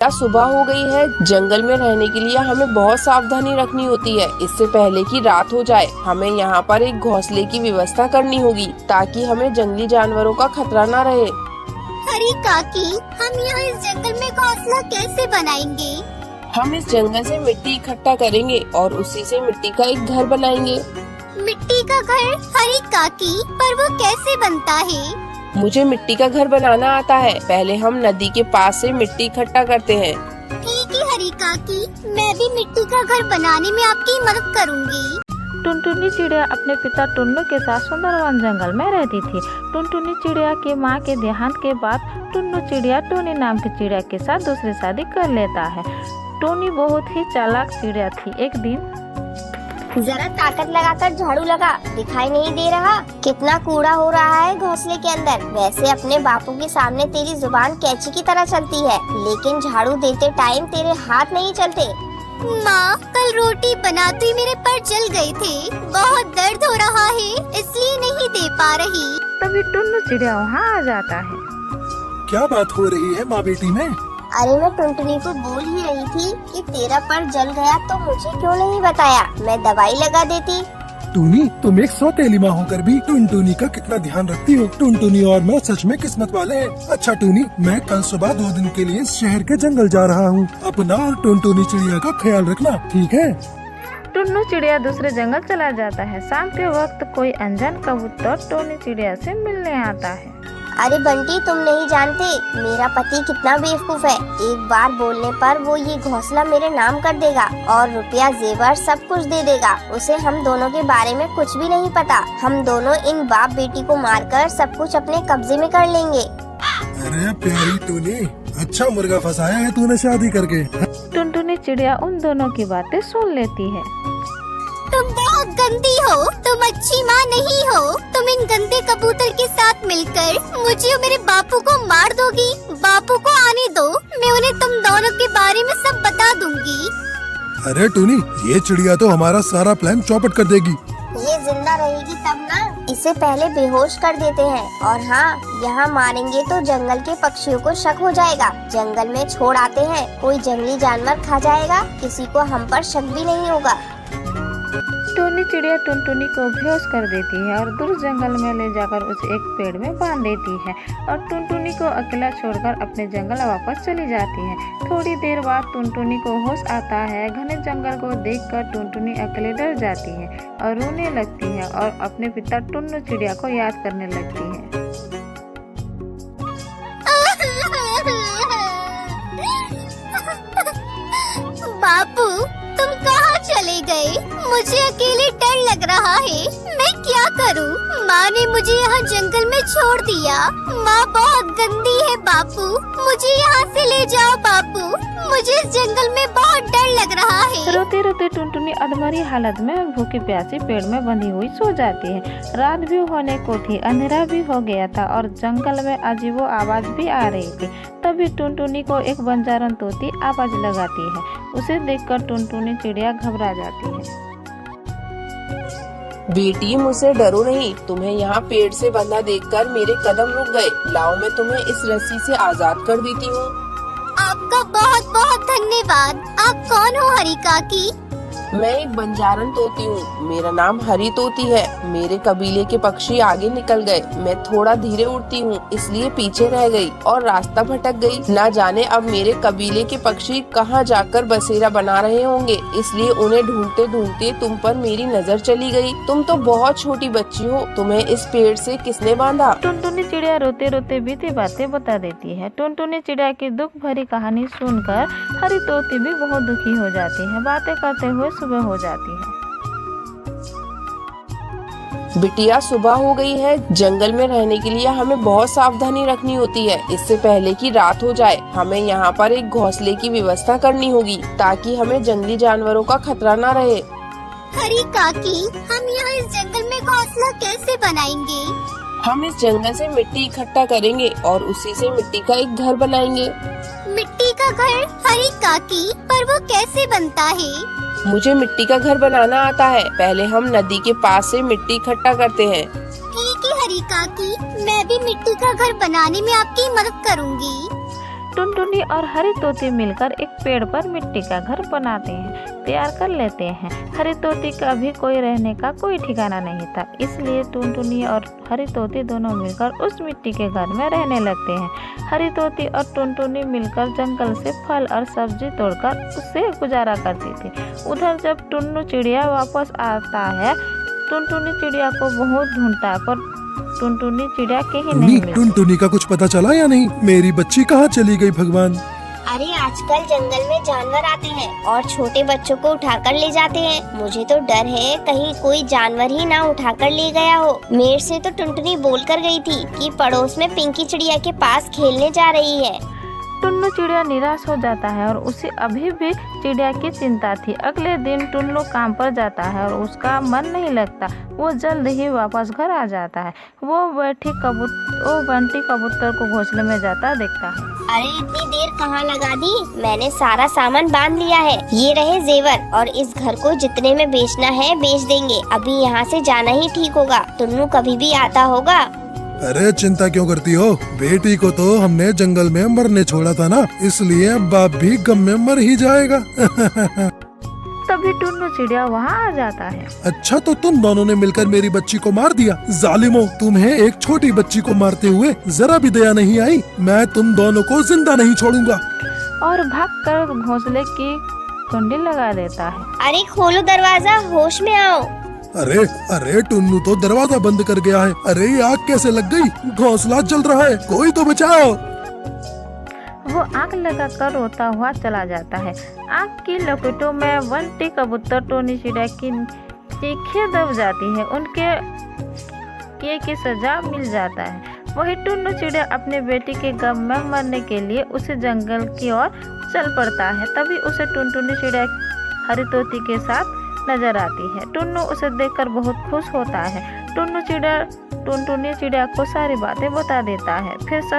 क्या सुबह हो गई है। जंगल में रहने के लिए हमें बहुत सावधानी रखनी होती है। इससे पहले कि रात हो जाए हमें यहाँ पर एक घोंसले की व्यवस्था करनी होगी ताकि हमें जंगली जानवरों का खतरा न रहे। अरे काकी, हम यहाँ इस जंगल में घोंसला कैसे बनाएंगे? हम इस जंगल से मिट्टी इकट्ठा करेंगे और उसी से मिट्टी का एक घर बनाएंगे। मिट्टी का घर? अरे काकी, पर वो कैसे बनता है? मुझे मिट्टी का घर बनाना आता है। पहले हम नदी के पास से मिट्टी इकट्ठा करते हैं। ठीक है हरी काकी, मैं भी मिट्टी का घर बनाने में आपकी मदद करूँगी। टुनटुनी चिड़िया अपने पिता टुन्नू के साथ सुंदरवन जंगल में रहती थी। टुनटुनी चिड़िया की माँ के देहांत के बाद टुन्नू चिड़िया टोनी नाम की चिड़िया के साथ दूसरी शादी कर लेता है। टोनी बहुत ही चालाक चिड़िया थी। एक दिन, जरा ताकत लगाकर झाड़ू लगा, दिखाई नहीं दे रहा कितना कूड़ा हो रहा है घोंसले के अंदर। वैसे अपने बापू के सामने तेरी जुबान कैंची की तरह चलती है, लेकिन झाड़ू देते टाइम तेरे हाथ नहीं चलते। माँ, कल रोटी बनाते ही मेरे पैर जल गए थे। बहुत दर्द हो रहा है, इसलिए नहीं दे पा रही। तभी टुन्नू चिड़िया वहाँ आ जाता है। क्या बात हो रही है माँ बेटी में? अरे मैं टुनटुनी को बोल ही रही थी कि तेरा पर जल गया तो मुझे क्यों नहीं बताया, मैं दवाई लगा देती। टूनी, तुम एक सौतेली माँ होकर भी टुनटुनी का कितना ध्यान रखती हो। टुनटुनी और मैं सच में किस्मत वाले हैं। अच्छा टूनी, मैं कल सुबह 2 दिन के लिए शहर के जंगल जा रहा हूँ। अपना और टुनटुनी चिड़िया का ख्याल रखना, ठीक है? टुन्नू चिड़िया दूसरे जंगल चला जाता है। शाम के वक्त कोई अनजान कबूतर टोनी चिड़िया से मिलने आता है। अरे बंटी, तुम नहीं जानते मेरा पति कितना बेवकूफ है। एक बार बोलने पर वो ये घोंसला मेरे नाम कर देगा और रुपया, जेवर सब कुछ दे देगा। उसे हम दोनों के बारे में कुछ भी नहीं पता। हम दोनों इन बाप बेटी को मारकर सब कुछ अपने कब्जे में कर लेंगे। अरे प्यारी टूनी, अच्छा मुर्गा फंसाया है तूने शादी करके। टुनटुनी चिड़िया उन दोनों की बातें सुन लेती है। तुम बहुत गंदी हो, तुम अच्छी माँ नहीं हो। तुम इन गंदे कबूतर के साथ मिलकर मुझे और मेरे बापू को मार दोगी। बापू को आने दो, मैं उन्हें तुम दोनों के बारे में सब बता दूंगी। अरे टूनी, ये चिड़िया तो हमारा सारा प्लान चौपट कर देगी। ये जिंदा रहेगी तब ना। इसे पहले बेहोश कर देते हैं और हाँ, यहाँ मारेंगे तो जंगल के पक्षियों को शक हो जाएगा। जंगल में छोड़ आते हैं, कोई जंगली जानवर खा जाएगा, किसी को हम पर शक भी नहीं होगा। टोनी चिड़िया टुनटुनी को बेहोश कर देती है और दूर जंगल में ले जाकर उसे एक पेड़ में बांध देती है और टुनटुनी को अकेला छोड़कर अपने जंगल वापस चली जाती है। थोड़ी देर बाद टुनटुनी को होश आता है। घने जंगल को देखकर टुनटुनी अकेले डर जाती है और रोने लगती है और अपने पिता टुन्नू चिड़िया को याद करने लगती है। बापू, तुम कहाँ चले गए? मुझे अकेले डर लग रहा है, मैं क्या करूं? माँ ने मुझे यहाँ जंगल में छोड़ दिया। माँ बहुत गंदी है बापू, मुझे यहाँ से ले जाओ बापू, मुझे इस जंगल में बहुत डर लग रहा है। रोते रोते टुनटुनी अधमरी हालत में भूखी प्यासी पेड़ में बंधी हुई सो जाती है। रात भी होने को थी, अंधेरा भी हो गया था और जंगल में अजीबो आवाज भी आ रही थी। तभी टुनटुनी को एक बंजारन तोती आवाज लगाती है। उसे देखकर टुनटुनी चिड़िया घबरा जाती है। बेटी, मुझसे डरो नहीं। तुम्हें यहाँ पेड़ से बंधा देखकर मेरे कदम रुक गए। लाओ, मैं तुम्हें इस रस्सी से आजाद कर देती हूँ। आपका बहुत बहुत धन्यवाद। आप कौन हो हरी काकी? मैं एक बंजारन तोती हूँ। मेरा नाम हरी तोती है। मेरे कबीले के पक्षी आगे निकल गए। मैं थोड़ा धीरे उड़ती हूँ, इसलिए पीछे रह गई और रास्ता भटक गई। ना जाने अब मेरे कबीले के पक्षी कहाँ जाकर बसेरा बना रहे होंगे, इसलिए उन्हें ढूंढते ढूंढते तुम पर मेरी नजर चली गई। तुम तो बहुत छोटी बच्ची हो, तुम्हें इस पेड़ से किसने बांधा? टुनटुनी चिड़िया रोते रोते बीती बातें बता देती है। टुनटुनी चिड़िया की दुख भरी कहानी सुनकर हरी तोती भी बहुत दुखी हो जाती है। बातें करते हुए सुबह हो जाती है। बिटिया, सुबह हो गई है। जंगल में रहने के लिए हमें बहुत सावधानी रखनी होती है। इससे पहले कि रात हो जाए हमें यहाँ पर एक घोंसले की व्यवस्था करनी होगी ताकि हमें जंगली जानवरों का खतरा न रहे। हरी काकी, हम यहाँ इस जंगल में घोंसला कैसे बनाएंगे? हम इस जंगल से मिट्टी इकट्ठा करेंगे और उसी से मिट्टी का एक घर बनाएंगे। मिट्टी का घर? हरी काकी, पर वो कैसे बनता है? मुझे मिट्टी का घर बनाना आता है। पहले हम नदी के पास से मिट्टी इकट्ठा करते हैं। ठीक है हरी काकी, मैं भी मिट्टी का घर बनाने में आपकी मदद करूँगी। टुनटुनी और हरी तोती मिलकर एक पेड़ पर मिट्टी का घर बनाते हैं, तैयार कर लेते हैं। हरी तोती का भी कोई रहने का कोई ठिकाना नहीं था, इसलिए टुनटुनी और हरी तोती दोनों मिलकर उस मिट्टी के घर में रहने लगते हैं। हरी तोती और टुनटुनी मिलकर जंगल से फल और सब्जी तोड़कर उससे गुजारा करती थी। उधर जब टुन्नू चिड़िया वापस आता है, टुनटुनी चिड़िया को बहुत ढूंढता है, पर टुनटुनी चिड़िया कहीं नहीं मिलती। टुनटुनी का कुछ पता चला या नहीं? मेरी बच्ची कहाँ चली गई भगवान? अरे आजकल जंगल में जानवर आते हैं और छोटे बच्चों को उठाकर ले जाते हैं। मुझे तो डर है कहीं कोई जानवर ही ना उठाकर ले गया हो। मेरे से तो टुनटुनी बोल कर गई थी कि पड़ोस में पिंकी चिड़िया के पास खेलने जा रही है। टुन्नू चिड़िया निराश हो जाता है और उसे अभी भी चिड़िया की चिंता थी। अगले दिन टुन्नू काम पर जाता है और उसका मन नहीं लगता। वो जल्द ही वापस घर आ जाता है। वो बंटी कबूतर को घोंसले में जाता देखता है। अरे इतनी देर कहाँ लगा दी? मैंने सारा सामान बांध लिया है। ये रहे जेवर और इस घर को जितने में बेचना है बेच देंगे। अभी यहाँ से जाना ही ठीक होगा। टुन्नू कभी भी आता होगा। अरे चिंता क्यों करती हो? बेटी को तो हमने जंगल में मरने छोड़ा था ना, इसलिए अब बाप भी गम में मर ही जाएगा। तभी टुन्नू चिड़िया वहाँ आ जाता है। अच्छा, तो तुम दोनों ने मिलकर मेरी बच्ची को मार दिया। जालिमो, तुम्हें एक छोटी बच्ची को मारते हुए जरा भी दया नहीं आई। मैं तुम दोनों को जिंदा नहीं छोड़ूंगा। और भागकर घोंसले की कुंडी लगा देता है। अरे खोलो दरवाजा, होश में आओ। अरे अरे, टुन्नू तो दरवाजा बंद कर गया है। अरे ये आग कैसे लग गई? घोंसला जल रहा है, कोई तो बचाओ। वो आग लगाकर रोता हुआ चला जाता है। आग की लपटों में बंटी कबूतर टोनी चिड़िया की चीखें दब जाती है। उनके किए की सजा मिल जाता है। वही टुन्नू चिड़िया अपने बेटी के गम में मरने के लिए उसे जंगल की ओर चल पड़ता है। तभी उसे टुनटुनी चिड़िया हरी तोती के साथ नजर आती है। टुन्नू उसे देखकर बहुत खुश होता है। टुन्टुनी चिड़िया को सारी बातें बता देता है। फिर सब